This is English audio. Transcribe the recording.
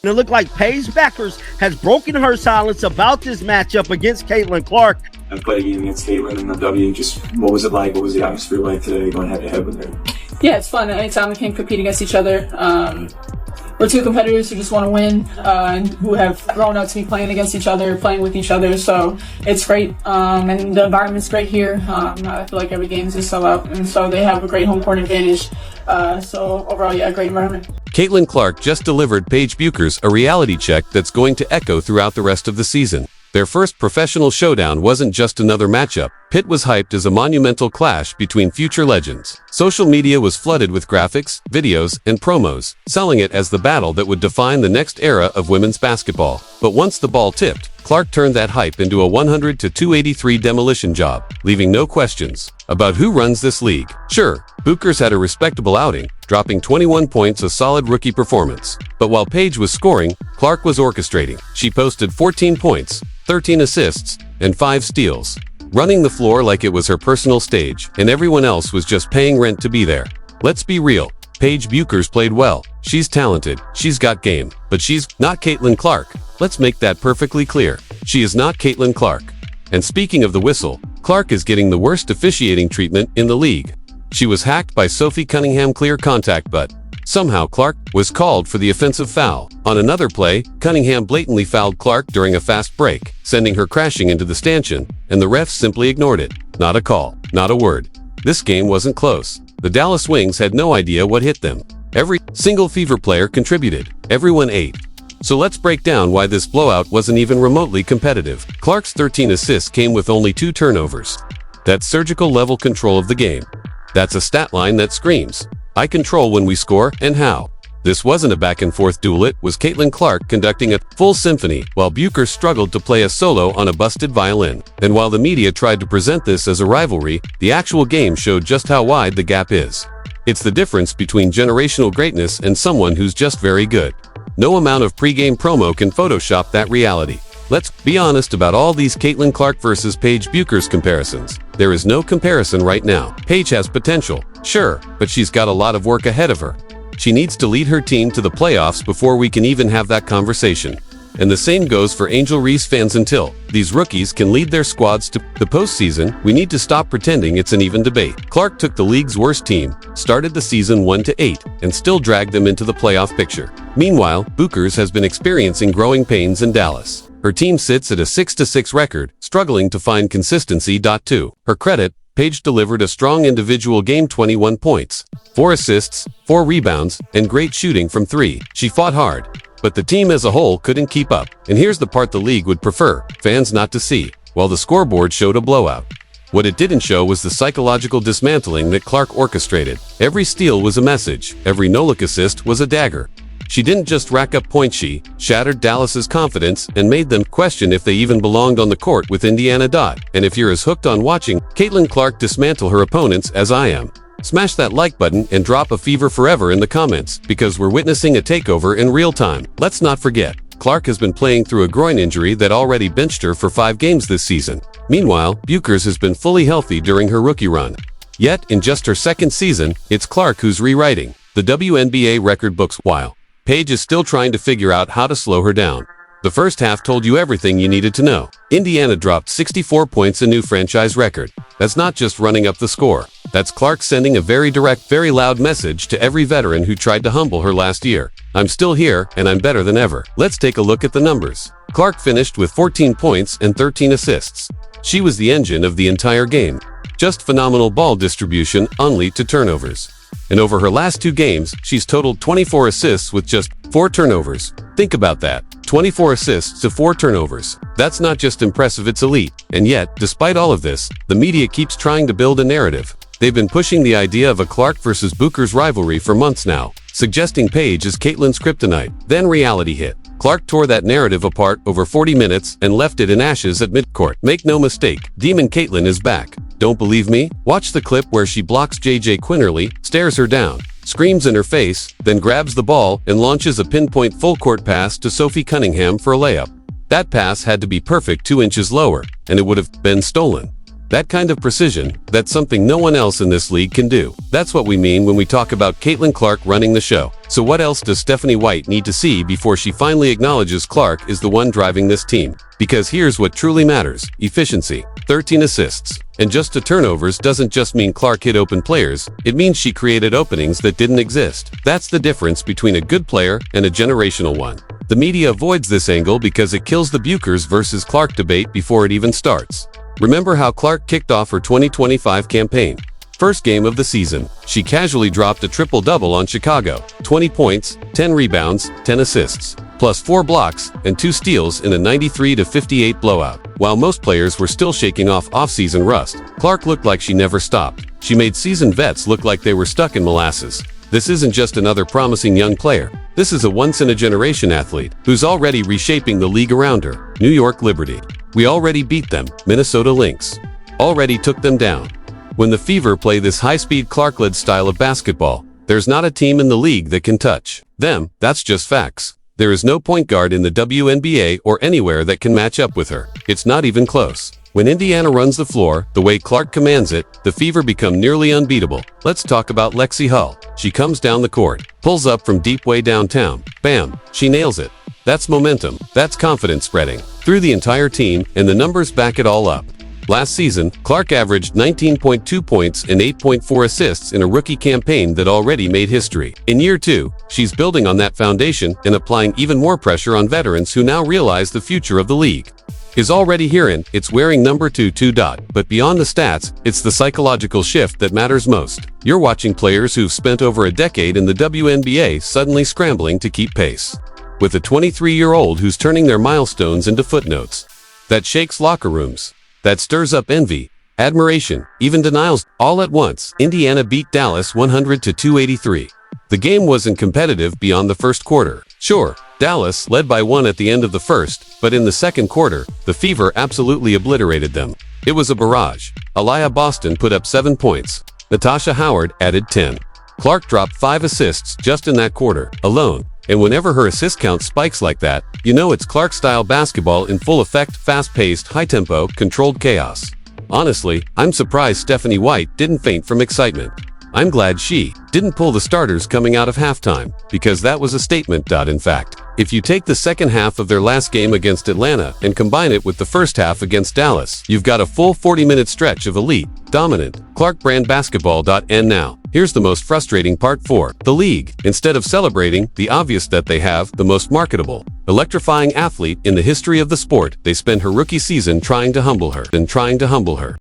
And it looked like Paige Bueckers has broken her silence about this matchup against Caitlin Clark. I played a game against Caitlin in the W. Just what was it like? What was the atmosphere like today going head to head with her? Yeah, it's fun. Anytime we can compete against each other. We're two competitors who just want to win and who have grown up to be playing against each other, playing with each other. So it's great. And the environment's great here. I feel like every game is just sell out. And so they have a great home court advantage. So overall, yeah, great environment. Caitlin Clark just delivered Paige Bueckers a reality check that's going to echo throughout the rest of the season. Their first professional showdown wasn't just another matchup. Pitt was hyped as a monumental clash between future legends. Social media was flooded with graphics, videos, and promos, selling it as the battle that would define the next era of women's basketball. But once the ball tipped, Clark turned that hype into a 100-283 demolition job, leaving no questions about who runs this league. Sure, Bueckers had a respectable outing, dropping 21 points, a solid rookie performance. But while Paige was scoring, Clark was orchestrating. She posted 14 points, 13 assists, and 5 steals, running the floor like it was her personal stage, and everyone else was just paying rent to be there. Let's be real. Paige Bueckers played well. She's talented, she's got game, but she's not Caitlin Clark. Let's make that perfectly clear. She is not Caitlin Clark. And speaking of the whistle, Clark is getting the worst officiating treatment in the league. She was hacked by Sophie Cunningham clear contact, but somehow Clark was called for the offensive foul. On another play, Cunningham blatantly fouled Clark during a fast break, sending her crashing into the stanchion, and the refs simply ignored it. Not a call, not a word. This game wasn't close. The Dallas Wings had no idea what hit them. Every single Fever player contributed. Everyone ate. So let's break down why this blowout wasn't even remotely competitive. Clark's 13 assists came with only 2 turnovers. That's surgical level control of the game. That's a stat line that screams, I control when we score and how. This wasn't a back-and-forth duel. It was Caitlin Clark conducting a full symphony while Bueckers struggled to play a solo on a busted violin. And while the media tried to present this as a rivalry, the actual game showed just how wide the gap is. It's the difference between generational greatness and someone who's just very good. No amount of pre-game promo can Photoshop that reality. Let's be honest about all these Caitlin Clark versus Paige Bueckers comparisons. There is no comparison right now. Paige has potential, sure, but she's got a lot of work ahead of her. She needs to lead her team to the playoffs before we can even have that conversation. And the same goes for Angel Reese fans. Until these rookies can lead their squads to the postseason, we need to stop pretending it's an even debate. Clark took the league's worst team, started the season 1-8, and still dragged them into the playoff picture. Meanwhile, Bueckers has been experiencing growing pains in Dallas. Her team sits at a 6-6 record, struggling to find consistency. To her credit, Paige delivered a strong individual game: 21 points, 4 assists, 4 rebounds, and great shooting from 3. She fought hard, but the team as a whole couldn't keep up. And here's the part the league would prefer fans not to see. While the scoreboard showed a blowout, what it didn't show was the psychological dismantling that Clark orchestrated. Every steal was a message. Every no-look assist was a dagger. She didn't just rack up points, she shattered Dallas's confidence and made them question if they even belonged on the court with Indiana. And if you're as hooked on watching Caitlin Clark dismantle her opponents as I am, smash that like button and drop a Fever Forever in the comments, because we're witnessing a takeover in real time. Let's not forget, Clark has been playing through a groin injury that already benched her for 5 games this season. Meanwhile, Bueckers has been fully healthy during her rookie run. Yet, in just her second season, it's Clark who's rewriting the WNBA record books, while Paige is still trying to figure out how to slow her down. The first half told you everything you needed to know. Indiana dropped 64 points, a new franchise record. That's not just running up the score. That's Clark sending a very direct, very loud message to every veteran who tried to humble her last year. I'm still here, and I'm better than ever. Let's take a look at the numbers. Clark finished with 14 points and 13 assists. She was the engine of the entire game. Just phenomenal ball distribution, only to turnovers. And over her last 2 games, she's totaled 24 assists with just 4 turnovers. Think about that. 24 assists to 4 turnovers. That's not just impressive, it's elite. And yet, despite all of this, the media keeps trying to build a narrative. They've been pushing the idea of a Clark versus Bueckers rivalry for months now, suggesting Paige is Caitlin's kryptonite. Then reality hit. Clark tore that narrative apart over 40 minutes and left it in ashes at midcourt. Make no mistake, Demon Caitlin is back. Don't believe me? Watch the clip where she blocks JJ Quinterly, stares her down, screams in her face, then grabs the ball and launches a pinpoint full-court pass to Sophie Cunningham for a layup. That pass had to be perfect 2 inches lower, and it would have been stolen. That kind of precision, that's something no one else in this league can do. That's what we mean when we talk about Caitlin Clark running the show. So what else does Stephanie White need to see before she finally acknowledges Clark is the one driving this team? Because here's what truly matters: efficiency. 13 assists. And just to turnovers doesn't just mean Clark hit open players, it means she created openings that didn't exist. That's the difference between a good player and a generational one. The media avoids this angle because it kills the Bueckers versus Clark debate before it even starts. Remember how Clark kicked off her 2025 campaign? First game of the season, she casually dropped a triple-double on Chicago. 20 points, 10 rebounds, 10 assists, plus 4 blocks and 2 steals in a 93-58 blowout. While most players were still shaking off off-season rust, Clark looked like she never stopped. She made seasoned vets look like they were stuck in molasses. This isn't just another promising young player. This is a once-in-a-generation athlete who's already reshaping the league around her. New York Liberty. We already beat them. Minnesota Lynx. Already took them down. When the Fever play this high-speed Clark-led style of basketball, there's not a team in the league that can touch them. That's just facts. There is no point guard in the WNBA or anywhere that can match up with her. It's not even close. When Indiana runs the floor, the way Clark commands it, the Fever become nearly unbeatable. Let's talk about Lexi Hull. She comes down the court, pulls up from deep way downtown. Bam! She nails it. That's momentum. That's confidence spreading through the entire team, and the numbers back it all up. Last season, Clark averaged 19.2 points and 8.4 assists in a rookie campaign that already made history. In year 2, she's building on that foundation and applying even more pressure on veterans who now realize the future of the league is already here, and it's wearing number 2. But beyond the stats, it's the psychological shift that matters most. You're watching players who've spent over a decade in the WNBA suddenly scrambling to keep pace with a 23-year-old who's turning their milestones into footnotes. That shakes locker rooms. That stirs up envy, admiration, even denials, all at once. Indiana beat Dallas 100-283. The game wasn't competitive beyond the first quarter. Sure, Dallas led by 1 at the end of the first, but in the second quarter, the Fever absolutely obliterated them. It was a barrage. Aliyah Boston put up 7 points. Natasha Howard added 10. Clark dropped 5 assists just in that quarter alone. And whenever her assist count spikes like that, you know it's Clark-style basketball in full effect: fast-paced, high-tempo, controlled chaos. Honestly, I'm surprised Stephanie White didn't faint from excitement. I'm glad she didn't pull the starters coming out of halftime, because that was a statement. In fact, if you take the second half of their last game against Atlanta and combine it with the first half against Dallas, you've got a full 40-minute stretch of elite, dominant, Clark brand basketball. And now, here's the most frustrating part for the league. Instead of celebrating the obvious that they have the most marketable, electrifying athlete in the history of the sport, they spend her rookie season trying to humble her.